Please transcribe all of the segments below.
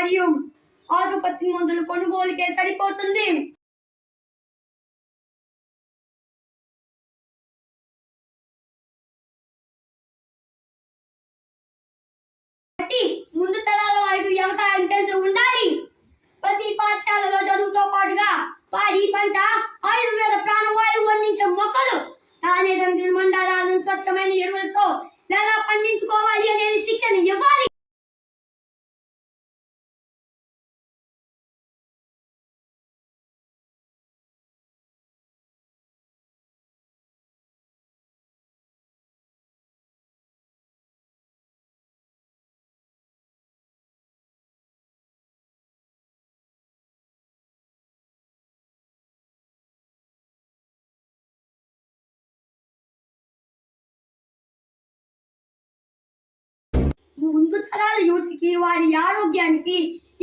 మరియు ఆసుపత్రి మందులు కొనుగోలుకే సరిపోతుంది. ముందు తరాల వారికి వ్యవసాయం తెలిసి ఉండాలి. ప్రతి పాఠశాలలో చదువుతో పాటుగా పాడి పంట, ఆయుర్వేద ప్రాణవాయువు అందించే మొక్కలు, ధాన్య మండలాలను స్వచ్ఛమైన ఎరువులతో ఎలా పండించుకోవాలి అనేది శిక్షణ ఇవ్వాలి. ముందు తరాల యువతకి వారి ఆరోగ్యానికి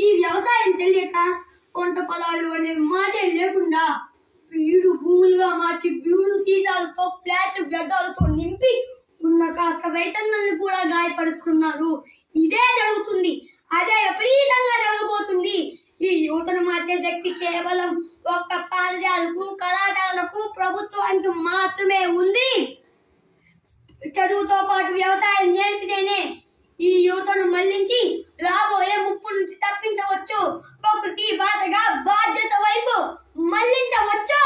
ఈ వ్యవసాయం తెలియక పంట పొలాలు అనే మాటే లేకుండా బీడు భూములుగా మార్చి బీడు సీసాలతో ప్లాస్టిక్ గడ్డలతో నింపి ఉన్న కాస్త రైతన్నల్ని కూడా గాయపరుస్తున్నారు. ఇదే జరుగుతుంది, అదే విపరీతంగా జరగబోతుంది. ఈ యువతను మార్చే శక్తి కేవలం ఒక్క పాఠశాలకు, కళాశాలకు, ప్రభుత్వానికి మాత్రమే ఉంది. చదువుతో పాటు వ్యవసాయం నేర్పితేనే ఈ యువతను మళ్లించి రాబోయే ముప్పు నుంచి తప్పించవచ్చు, ప్రకృతి బాటగా బాధ్యత వైపు మళ్లించవచ్చు.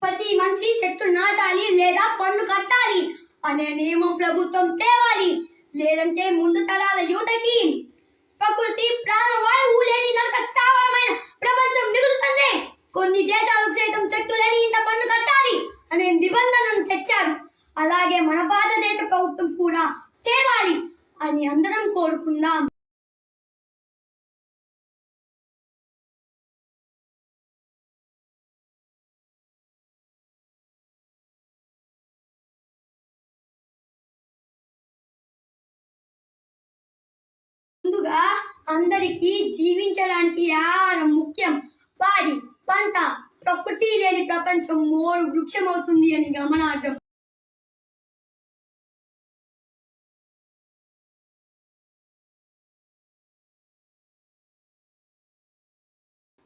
ప్రతి మనిషి చెట్టు నాటాలి లేదా పన్ను కట్టాలి అనే నియమం ప్రభుత్వం తేవాలి. లేదంటే ముందు తరాల యువతకి ప్రకృతి ప్రాణవాయువు లేని నరక స్థావరమైన ప్రపంచం మిగులుతుంది. కొన్ని దేశాలకు సైతం చెట్టు లేని ఇంత పన్ను కట్టాలి అనే నిబంధనను తెచ్చారు. అలాగే మన భారతదేశ ప్రభుత్వం కూడా తేవాలి అని అందరం కోరుకుందాం. ముందుగా అందరికీ జీవించడానికి ఆహారం ముఖ్యం. పాడి పంట, ప్రకృతి లేని ప్రపంచం మోరు వృక్షమవుతుంది అని గమనార్థం.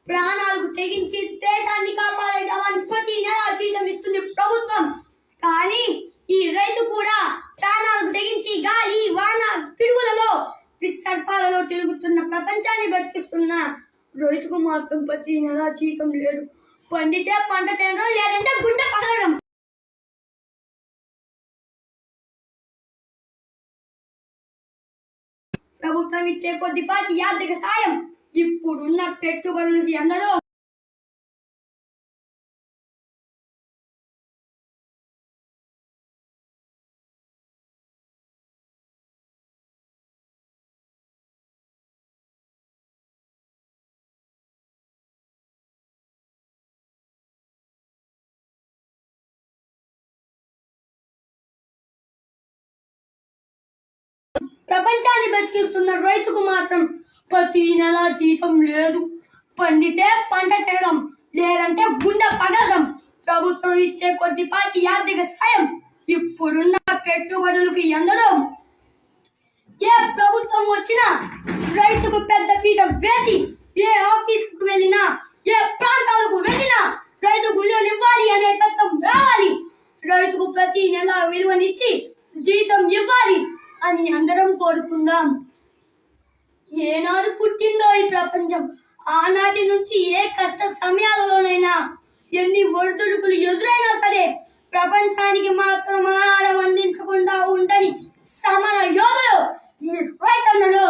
ప్రాణాలకు తెగించి దేశాన్ని కాపాడేదాన్ని ప్రతి నెల జీతం ఇస్తుంది ప్రభుత్వం. కానీ ఈ రైతు కూడా ప్రాణాలకు తెగించి గాలి, వాన, పిడుగులలో, విసర్పాలలో తిరుగుతున్న ప్రపంచాన్ని బతికిస్తున్న రైతుకు మాత్రం ప్రతి నెల జీతం లేదు. పండితే పంట తినడం, లేదంటే గుండె పగలడం. ప్రభుత్వం ఇచ్చే కొద్దిపాటి ఆర్థిక సాయం ఇప్పుడున్న పెట్టుబడులకి అందరూ. ప్రపంచాన్ని బతికిస్తున్న రైతుకు మాత్రం ప్రతి నెల జీతం లేదు. పండితే పంట తినడం, లేదంటే గుండె పగలడం. ప్రభుత్వం ఇచ్చే కొద్దిపాటి ఆర్థిక సాయం ఇప్పుడున్న పెట్టుబడులకు ఎందరో. ఏ ప్రభుత్వం వచ్చినా రైతుకు పెద్ద పీట వేసి, ఏ ఆఫీసుకు వెళ్ళినా, ఏ ప్రాంతాలకు వెళ్ళినా రైతుకు విలువనివ్వాలి అనే చట్టం రావాలి. రైతుకు ప్రతి నెల విలువనిచ్చి జీతం ఇవ్వాలి అని అందరం కోరుకుందాం. ఏనాడు పుట్టిందో ఈ ప్రపంచం, ఆనాటి నుంచి ఏ కష్ట సమయాలలోనైనా, ఎన్ని ఒడిదుడుకులు ఎదురైనా సరే ప్రపంచానికి మాత్రం ఆహారం అందించకుండా ఉండని సమర యోధులు ఈ రైతన్నలు.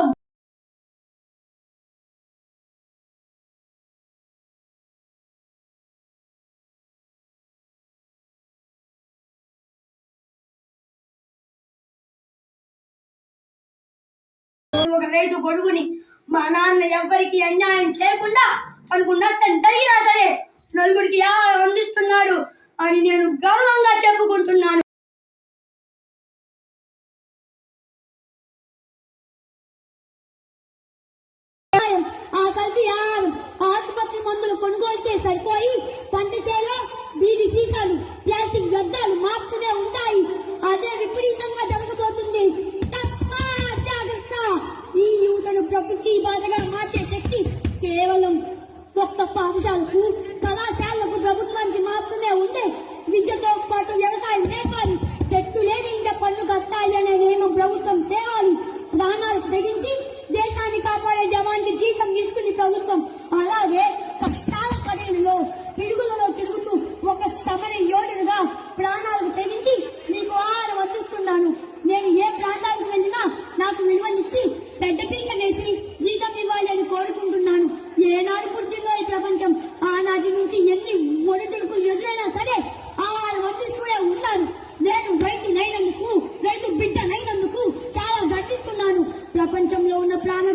ఒక రైతు గొడుగుని మా నాన్న ఎవ్వరికి అన్యాయం చేయకుండా తనకు నష్టం జరిగినా సరే నలుగురికి ఆహారం అందిస్తున్నాడు. అని నేను గర్వంగా చెప్పుకుంటున్నాను. ఆ కల్తీ ఆసుపత్రి మందులు కొనుగోలుకే సరిపోయి పంట చేలో బీడి సీసాలు ప్లాస్టిక్ వ్యర్థాలు మార్చునే ఉంటాయి. అదే విపరీతంగా జరగబోతుంది. జాగ్రత్త. ఈ యువతను ప్రకృతి బాధగా మార్చే శక్తి కేవలం ఒక్క పాఠశాలకు కళాశాలకు ప్రభుత్వానికి మాత్రమే ఉండే. విద్యతో పాటు వ్యవసాయం నేర్పాలి. చెట్టు లేని ఇంట పన్ను కట్టాలి అనే నియమం ప్రభుత్వం తేవాలి. ప్రాణాలు తెగించి దేశాన్ని కాపాడే జవాన్కి జీతం ఇస్తుంది ప్రభుత్వం. అలాగే కష్టాల కడలిలో పిడుగులలో తిరుగుతూ ఒక సమర యోధుడుగా ప్రాణాలకు తెగించి మీకు ఆహారం అందిస్తున్నాను. నేను ఏ ప్రాంతాలకు వెళ్ళినా నాకు విలువనిచ్చి పెద్ద పీక వేసి జీతం ఇవ్వాలి అని కోరుకుంటున్నాను. ఏనాడు పుట్టిందో ఈ ప్రపంచం ఆనాటి నుంచి ఎన్ని ఒడిదుడుకులు ఎదురైనా సరే ఆహారం అందిస్తూనే ఉన్నాను. నేను రైతు బిడ్డనైనందుకు చాలా గర్విస్తున్నాను. ప్రపంచంలో ఉన్న ప్రాణ